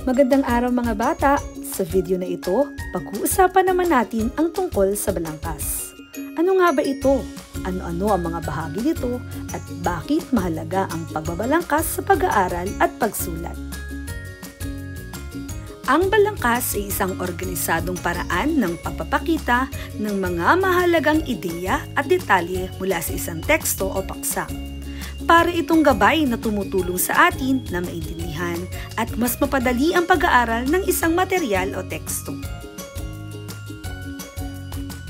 Magandang araw mga bata! Sa video na ito, pag-uusapan naman natin ang tungkol sa balangkas. Ano nga ba ito? Ano-ano ang mga bahagi nito? At bakit mahalaga ang pagbabalangkas sa pag-aaral at pagsulat? Ang balangkas ay isang organisadong paraan ng pagpapakita ng mga mahalagang ideya at detalye mula sa isang teksto o paksa. Para itong gabay na tumutulong sa atin na maintindihan at mas mapadali ang pag-aaral ng isang material o teksto.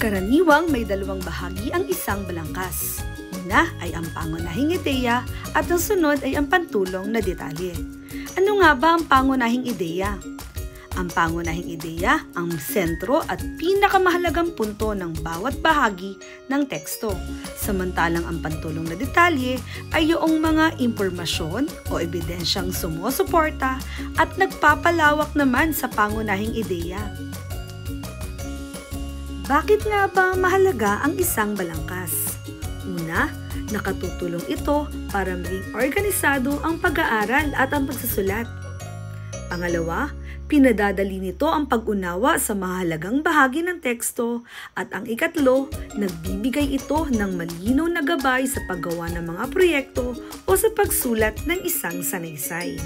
Karaniwang may dalawang bahagi ang isang balangkas. Una ay ang pangunahing ideya at ang sunod ay ang pantulong na detalye. Ano nga ba ang pangunahing ideya? Ang pangunahing ideya ang sentro at pinakamahalagang punto ng bawat bahagi ng teksto. Samantalang ang pantulong na detalye ay yung mga impormasyon o ebidensyang sumusuporta at nagpapalawak naman sa pangunahing ideya. Bakit nga ba mahalaga ang isang balangkas? Una, nakatutulong ito para maging organisado ang pag-aaral at ang pagsusulat. Pangalawa, pinadadali nito ang pag-unawa sa mahalagang bahagi ng teksto at ang ikatlo, nagbibigay ito ng malinaw na gabay sa paggawa ng mga proyekto o sa pagsulat ng isang sanaysay.